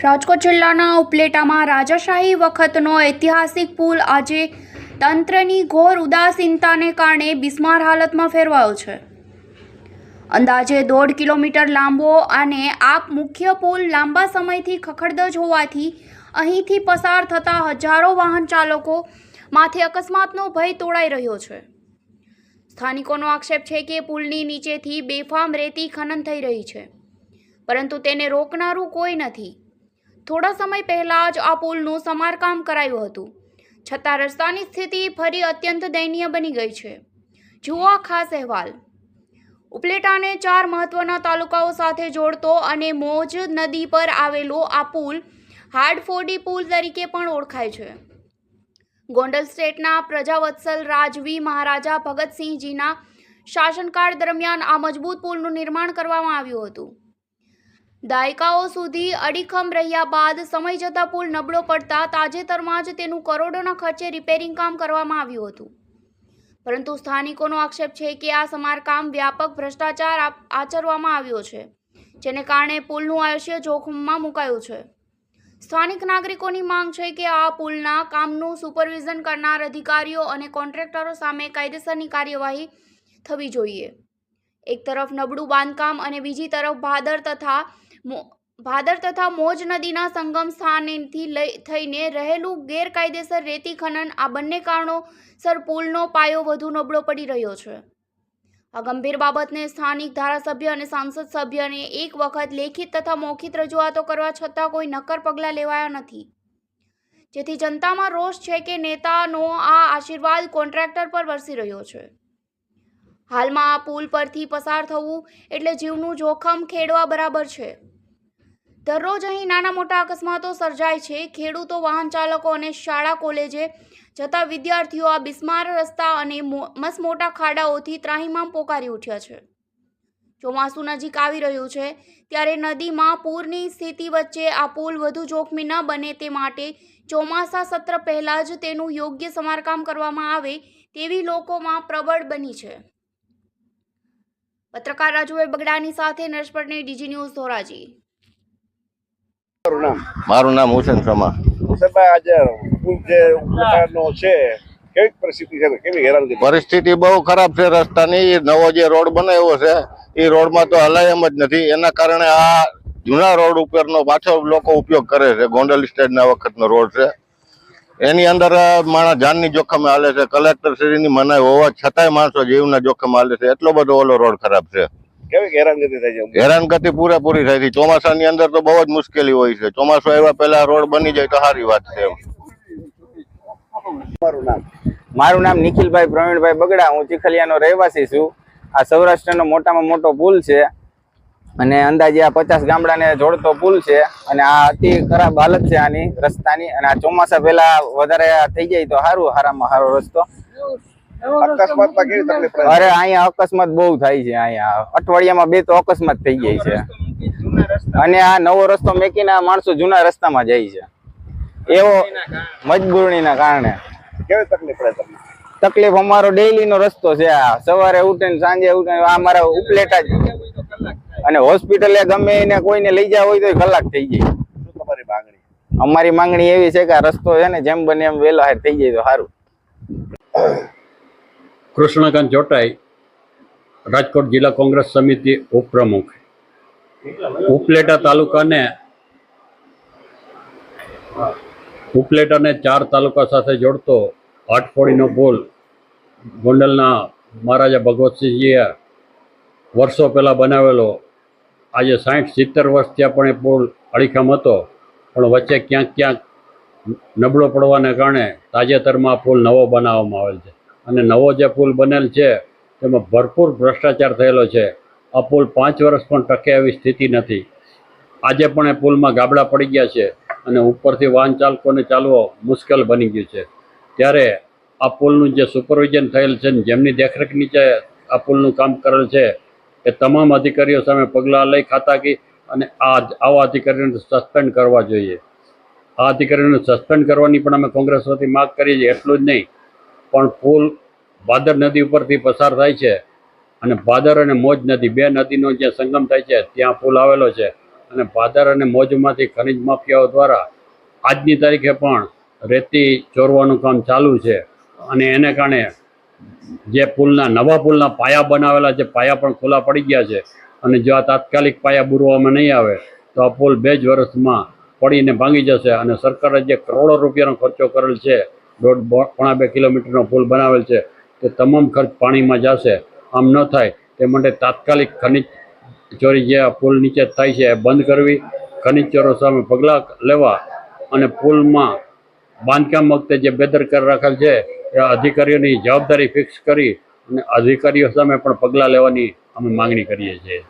રાજકોટ જિલ્લાના ઉપલેટામાં રાજાશાહી વખતનો ઐતિહાસિક પુલ આજે તંત્રની ઘોર ઉદાસીનતાને કારણે બિસ્માર હાલતમાં ફેરવાયો છે. અંદાજે 1.5 કિલોમીટર લાંબો અને આ મુખ્ય પુલ લાંબા સમયથી ખખડધજ હોવાથી અહીંથી પસાર થતા હજારો વાહન ચાલકો માથે અકસ્માતનો ભય તોળાઈ રહ્યો છે. સ્થાનિકોનો આક્ષેપ છે કે પુલની નીચેથી બેફામ રેતી ખનન થઈ રહી છે, પરંતુ તેને રોકનારું કોઈ નથી. થોડા સમય પહેલા જ આ પુલનું સમારકામ કરાયું હતું, છતાં રસ્તાની સ્થિતિ ફરી અત્યંત દયનીય બની ગઈ છે. જુઓ આ ખાસ અહેવાલ. ઉપલેટાને 4 મહત્વના તાલુકાઓ સાથે જોડતો અને મોજ નદી પર આવેલો આ પુલ હાડફોડી પુલ તરીકે પણ ઓળખાય છે. ગોંડલ સ્ટેટના પ્રજાવત્સલ રાજવી મહારાજા ભગતસિંહજીના શાસનકાળ દરમિયાન આ મજબૂત પુલનું નિર્માણ કરવામાં આવ્યું હતું. દાયકાઓ સુધી અડીખમ રહ્યા બાદ સમય જતાં પુલ નબળો પડતા તાજેતરમાં જ તેનું કરોડોના ખર્ચે રિપેરિંગ કામ કરવામાં આવ્યું હતું. પરંતુ સ્થાનિકોનો આક્ષેપ છે કે આ સમારકામ વ્યાપક ભ્રષ્ટાચાર આચરવામાં આવ્યો છે, જેને કારણે પુલનું આયુષ્ય જોખમમાં મુકાયું છે. સ્થાનિક નાગરિકોની માંગ છે કે આ પુલના કામનું સુપરવિઝન કરનાર અધિકારીઓ અને કોન્ટ્રાક્ટરો સામે કાયદેસરની કાર્યવાહી થવી જોઈએ. એક તરફ નબળું બાંધકામ અને બીજી તરફ ભાદર તથા મોજ નદીના સંગમ સ્થાનેથી થઈને રહેલું ગેરકાયદેસર રેતી ખનન, આ બંને કારણોસર પુલનો પાયો વધુ નબળો પડી રહ્યો છે. આ ગંભીર બાબતને સ્થાનિક ધારાસભ્ય અને સાંસદ સભ્યને એક વખત લેખિત તથા મૌખિક રજૂઆતો કરવા છતાં કોઈ નક્કર પગલાં લેવાયા નથી, જેથી જનતામાં રોષ છે કે નેતાનો આ આશીર્વાદ કોન્ટ્રાક્ટર પર વરસી રહ્યો છે. હાલમાં આ પુલ પરથી પસાર થવું એટલે જીવનું જોખમ ખેડવા બરાબર છે. દરરોજ અહીં નાના મોટા અકસ્માતો સર્જાય છે. ખેડૂતો, વાહન ચાલકો અને શાળા કોલેજે જતા વિદ્યાર્થીઓ આ બિસ્માર રસ્તા અને મસમોટા ખાડાઓથી ત્રાહિમામ પોકારી ઉઠ્યા છે. ચોમાસું નજીક આવી રહ્યું છે, ત્યારે નદીમાં પૂરની સ્થિતિ વચ્ચે આ પુલ વધુ જોખમી ન બને તે માટે ચોમાસા સત્ર પહેલા જ તેનું યોગ્ય સમારકામ કરવામાં આવે તેવી લોકોમાં પ્રબળ બની છે. પત્રકાર રાજુભાઈ બગડાની સાથે નરેશ પટણી, ડીજી ન્યૂઝ, ધોરાજી. મારું નામ હુસેન સમા. પરિસ્થિતિ બહુ ખરાબ છે રસ્તાની. નવો જે રોડ બનાવ્યો છે એ રોડમાં તો હલાય એમ જ નથી. એના કારણે આ જૂના રોડ ઉપરનો પાછો લોકો ઉપયોગ કરે છે. ગોંડલ સ્ટેટના વખતનો રોડ છે, એની અંદર માણસ જાનની જોખમે હાલે છે. કલેક્ટર શ્રીની મનાઈ હોવા છતાંય માણસો જીવના જોખમે હાલે છે. એટલો બધો ઓલો રોડ ખરાબ છે. કેવી હેરાનગતિ થાય છે? હેરાનગતિ પૂરેપૂરી થાય છે. ચોમાસાની અંદર તો બહુ જ મુશ્કેલી હોય છે. ચોમાસું આવ્યા પહેલા રોડ બની જાય તો સારી વાત છે. મારું નામ નિખિલભાઈ પ્રવીણભાઈ બગડા. હું ચીખલિયાનો રહેવાસી છું. આ સૌરાષ્ટ્રનો મોટામાં મોટો પુલ છે અને અંદાજે આ 50 ગામડાને જોડતો પુલ છે. અને આ અતિ ખરાબ હાલત છે આની રસ્તાની. અને આ ચોમાસા પહેલા વધારે થઈ જાય તો સારું, સારામાં સારો રસ્તો. અરે અહીંયા અકસ્માત બહુ થાય છે. અહીંયા અઠવાડિયામાં 2 તો અકસ્માત થઈ જાય છે. અને આ નવો રસ્તો મેકીને આ માણસો જૂના રસ્તામાં જાય છે, એવો મજબૂરીના કારણે. કેવી તકલીફ પડે તમને? તકલીફ અમારો ડેઈલી નો રસ્તો છે. આ સવારે ઉઠીને સાંજે ઉઠીને આ મારા ઉપલેટા જ. અને હોસ્પિટલે ગમે એને કોઈને લઈ જવા હોય તો કલાક થઈ જાય. શું તમારી માંગણી? અમારી માંગણી એવી છે કે આ રસ્તો છે ને જેમ બને એમ વહેલો હાર થઈ જાય તો સારું. કૃષ્ણકાંત ચોટાઈ, રાજકોટ જિલ્લા કોંગ્રેસ સમિતિ ઉપપ્રમુખ. ઉપલેટાને 4 તાલુકા સાથે જોડતો હાટફોડીનો પુલ ગોંડલના મહારાજા ભગવતસિંહજીએ વર્ષો પહેલાં બનાવેલો. આજે 60-70 વર્ષ ત્યાં પણ એ પુલ અડીખમ હતો, પણ વચ્ચે ક્યાંક નબળો પડવાને કારણે તાજેતરમાં આ પુલ નવો બનાવવામાં આવેલ છે. અને નવો જે પુલ બનેલ છે તેમાં ભરપૂર ભ્રષ્ટાચાર થયેલો છે. આ પુલ 5 વર્ષ પણ ટકે એવી સ્થિતિ નથી. આજે પણ એ પુલમાં ગાબડા પડી ગયા છે અને ઉપરથી વાહન ચાલકોને ચાલવો મુશ્કેલ બની ગયું છે. ત્યારે આ પુલનું જે સુપરવિઝન થયેલ છે, જેમની દેખરેખ નીચે આ પુલનું કામ કરેલ છે, એ તમામ અધિકારીઓ સામે પગલાં લઈ ખાતાકી અને આવા અધિકારીઓને સસ્પેન્ડ કરવા જોઈએ. આ અધિકારીઓને સસ્પેન્ડ કરવાની પણ અમે કોંગ્રેસ વતી માગ કરીએ છીએ. એટલું જ નહીં, પણ પુલ ભાદર નદી ઉપરથી પસાર થાય છે અને ભાદર અને મોજ નદી 2 નદીનો જે સંગમ થાય છે ત્યાં પુલ આવેલો છે. અને ભાદર અને મોજમાંથી ખનિજ માફિયાઓ દ્વારા આજની તારીખે પણ રેતી ચોરવાનું કામ ચાલુ છે અને એને કારણે જે નવા પુલના પાયા બનાવેલા છે, પાયા પણ ખુલ્લા પડી ગયા છે અને જો આ તાત્કાલિક પાયા બુરવામાં નહીં આવે તો આ પુલ 2 જ વર્ષમાં પડીને ભાંગી જશે અને સરકારે જે કરોડો રૂપિયાનો ખર્ચો કરેલ છે, 1.5-2 કિલોમીટરનો પુલ બનાવેલ છે, તે તમામ ખર્ચ પાણીમાં જશે. આમ ન થાય તે માટે તાત્કાલિક ખનિજ ચોરી જે આ પુલ નીચે થાય છે એ બંધ કરવી, ખનિજ ચોરો સામે પગલાં લેવા અને પુલમાં બાંધકામ વખતે જે બેદરકાર રાખેલ છે એ અધિકારીઓની જવાબદારી ફિક્સ કરી અને અધિકારીઓ સામે પણ પગલાં લેવાની અમે માંગણી કરીએ છીએ.